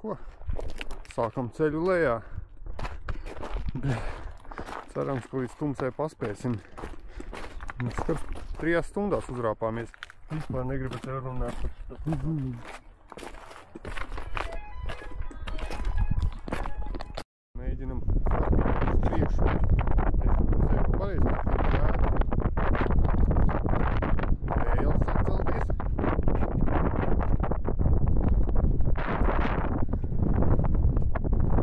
ko? Sākam ceļu lejā. Cerams, ka līdz tumsai paspēsim. Mēs skars 3 stundās uzrāpāmies. Vispār negribu tev runāt par Mēģinam sāpīt uz priekšu. Sevi pareizāk jāt. Vēl sāk celties.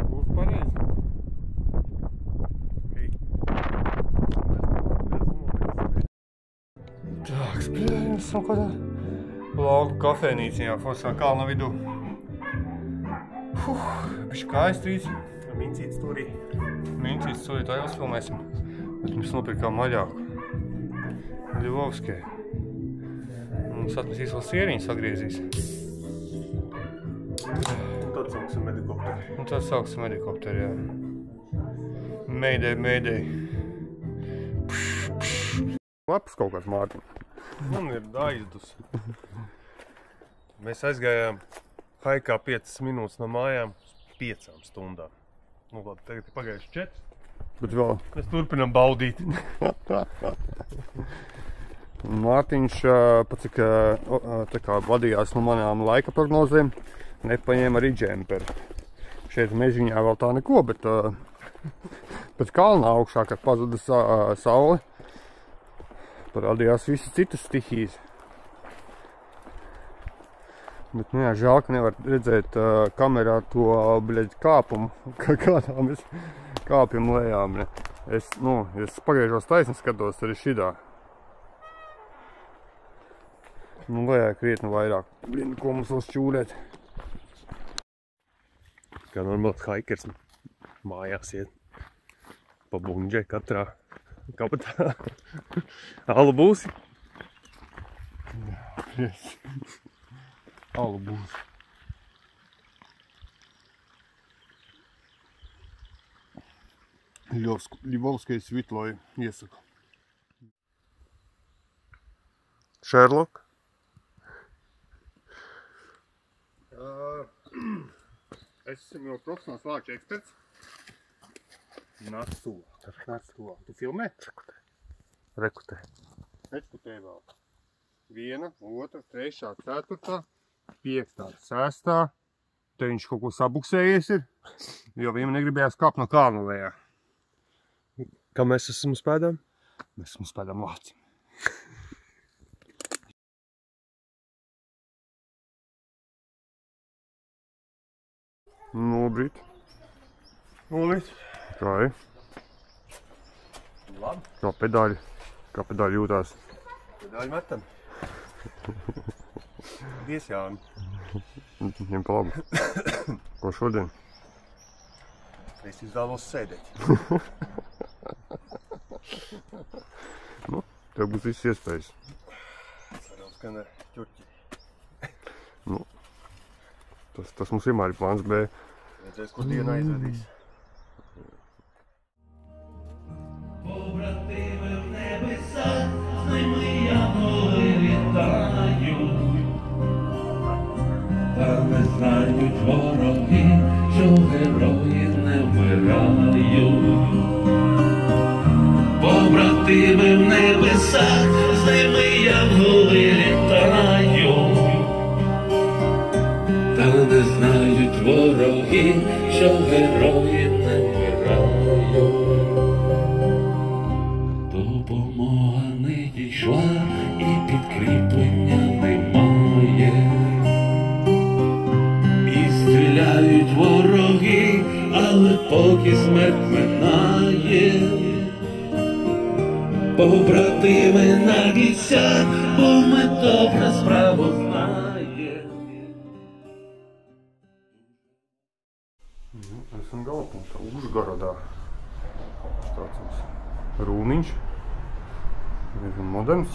Būs pareizi. Hei. Tāks, mēs esam kādā lauku kafēnīciņā, forsā kalna vidū. Bišķi kājas trīs. Mincīts turī. Mincīts turī, tā jau filmēsim. Bet mums nopirkām maļāku. Ļivovskai. Mums atnesīs vēl sieriņu sagriezīs. Un tad sauksim medikopteri. Un tad sauksim medikopteri, jā. Meidei. Labs kaut kāds, Mārtiņ. Man ir aizdus. Mēs aizgājām haikā 5 minūtes no mājām uz 5 stundām. Nu, labi, tagad ir pagājuši 4. Bet vēl. Mēs turpinam baudīt. Mārtiņš, pat cik tā kā vadījās no manām laika prognozēm, nepaņēma arī džemperi. Šeit mežiņā vēl tā neko, bet pēc kalna augšā, kad pazuda saule, parādījās visi citas stihijas. Bet, nu jā, žēl, ka nevar redzēt kamerā to, kāpumu, kādā mēs kāpjam lejām. Es pagaižos taisni skatos arī šidā. Nu, lejā krietni vairāk. Ko mums vēl šķūrēt? Kā normāls haikers mājās iet pa bunģai katrā kabatā. Alu būsi? Jā, Alu būs. Ļivovskai Svitlai iesaku. Sherlock? Es esmu jau profesionāls vāču eksperts. Nāc tuvāk. Tu filmē? Rekutē. Ekutē vēl. 1, 2, 3, 4, 5, 6. Te viņš kaut ko sabuksējies ir, jo viņam negribējās kāpt no kalna lejā. Kā mēs esam spēdām? Mēs esam spēdām lācim. Nobrīt. Kā ir? Labi. Kā pedāļi jūtās? Pedāļi metam. Dies Jāni. Viņam pa labu. Ko šodien? Es izvēlos sēdēt. Nu, tev būs viss iespējas. Cerams, ka ne ķurķi. Nu, tas mums vienmēr ir plāns B. Redzēs, ko diena aizvedīs. Побратими в небесах, з ними янголи літають, та не знають вороги, що герої не вмирають. Побратими в небесах, з ними янголи літають, та не знають вороги, що герої не вмирають. Допомога не дійшла і підкріплення немає. І стріляють вороги, але поки смерть минає. Побратими на бійцях, бо ми добре справу знаємо. Esam galapunktā Užgorodā. Tāds mums rūmiņš. Diezgan moderns.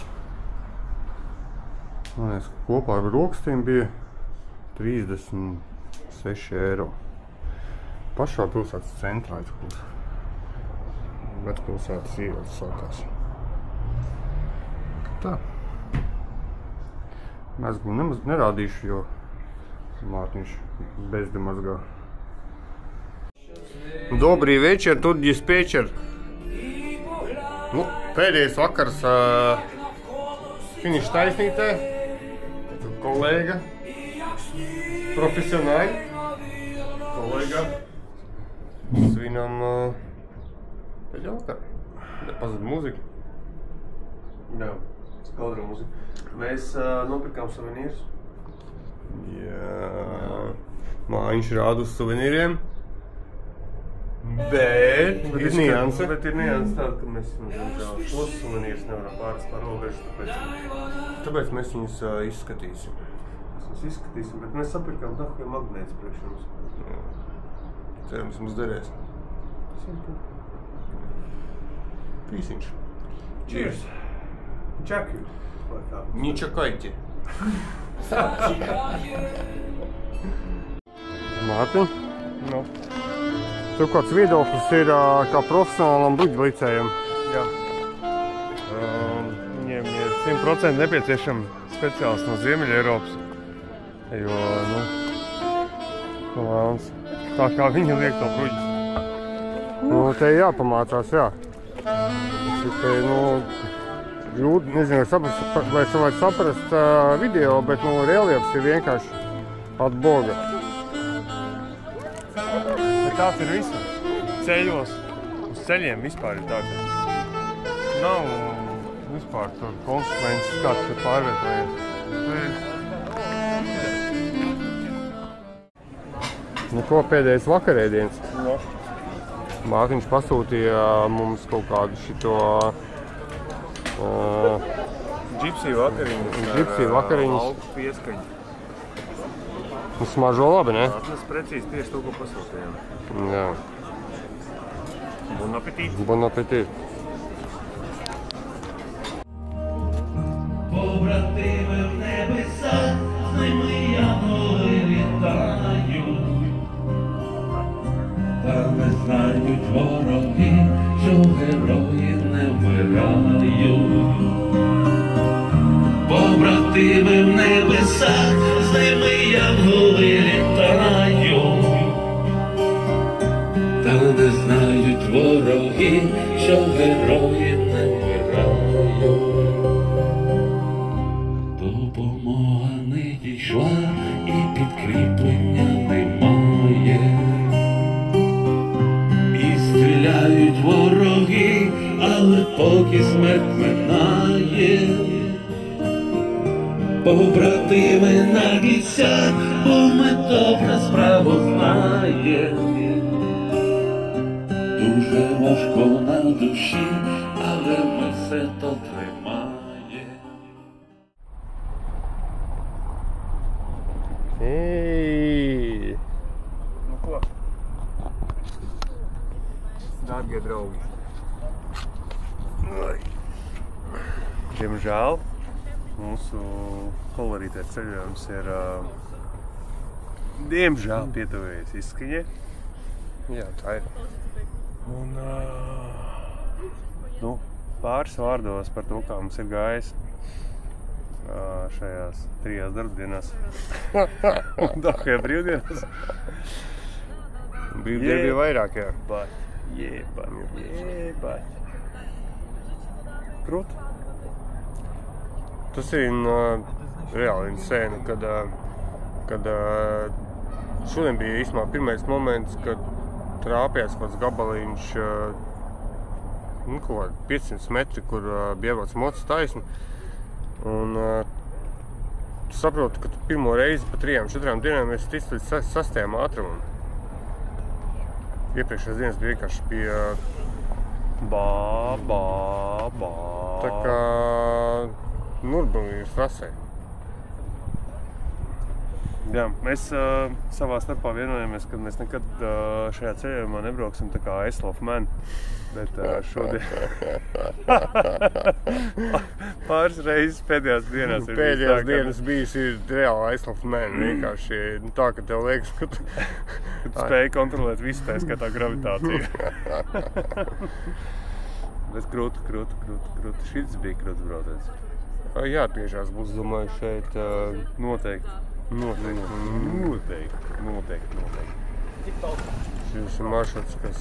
Man liekas, kopā ar rokstiem bija 36 eiro. Pašā pilsētas centrā izkurs. Vecpilsētas ielas sākās. Tā. Mēs nemaz nerādīšu, jo Mārtiņš bezdemazgā. Dobrý večer, тут диспетчер. Nu, pēdējais vakars finiša taisnītē. Kolēga. Profesionāļi. Kolēga. Svinam pēdējā vakarā. Pazud mūziku. Jā, skaudra mūzika. Mēs nopirkām suvenīrus. Jā. Mājiņš rāda uz suvenīriem. Bet ir nianse. Bet ir nianse tāda, ka mēs šos suvenīrus nevaram pāris par robežu, Tāpēc mēs viņus izskatīsim. Mēs izskatīsim, bet mēs sapirkām dahuja magnētas priekš mums. Jā. Cerams, mums derēs. Pīsiņš. Cheers! Čakju! Не чакайте. Mārtiņ, tev kāds viedoklis ir kā profesionālam bruģlicējam? Jā. Viņiem ir 100% nepieciešami speciālisti no Ziemeļa Eiropas. Jo, tā kā viņi liek to bruģi. Te jāpamācās, jā. Te, grūti, nezinu, vai saprast video, bet, reliefs ir vienkārši at boga. Bet tāds ir visur. Ceļos, uz ceļiem vispār ir tā, ka nav vispār tur konsekvences, kā tu pārvietojies. Ko pēdējais vakarēdienas? No. Mārtiņš pasūtīja mums kaut kādu šito Gypsy vakariņas. Gypsy vakariņas. Lauku pieskaņu. Smaržo labi, ne? Tas precīzi tieši to, ko pasūtījām. Jā. Bon appetit. Bon appetit. Побратими в небесах, з ними янголи літають. Та не знають вороги, що герої не вмирають. Побратими в небесах, з ними янголи літають. Та не знають вороги, що герої не вмирають. Допомога не дійшла і підкріплення немає. І стріляють вороги, але поки смерть минає. Побратими нагіться, бо ми добре справу знаємо. Дуже важко на душі, але ми все то тримаємо. Ei! Nu ko? Dārgie draugi. Diemžēl mūsu kolorītais ceļojums ir diemžēl pietuvējies izskaņai. Jā, tā ir. Un pāris vārdos par to, kā mums ir gājis šajās 3 darbdienās un Dahujā brīvdienās. Brīvdiena bija vairāk, jā. Jēbat. Krūt. Tas ir reāli insēni, kad šodien bija īstenībā pirmais moments, kad trāpījās kāds gabaliņš, 500 metri, kur bija iebrauc mocis taisni. Un tu saproti, ka tu pirmo reizi pa 3-4 dienām esi ticis līdz 6. ātrumam. Iepriekšējās dienas bija vienkārši pie tā kā Nurburgringas trasē. Jā, mēs savā starpā vienojamies, ka mēs nekad šajā ceļojumā nebrauksim tā kā Isle of Man. Bet šodien pāris reizes pēdējās dienās ir Pēdējās dienas bijis ir reāli Isle of Man. Vienkārši tā, ka tev liekas, ka tu spēji kontrolēt visu, tā skatā gravitāciju. Bet krūti. Šis bija krūts brauciens. jāatgriežās būs, domāju, šeit. Noteikti. Noteikti. Šis ir maršruts, kas,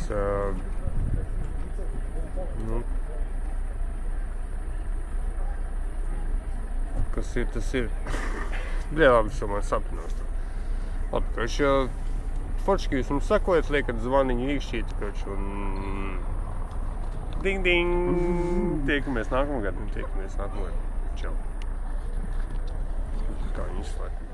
kas ir, tas ir. Labi, šo man sapņos. Labi, kač, forši, ka jūs mums sakojat, liekat zvaniņu īkšķīt, kač, un ding, ding. Tiekamies nākamgad. Čau. Kā viņi izslēgt.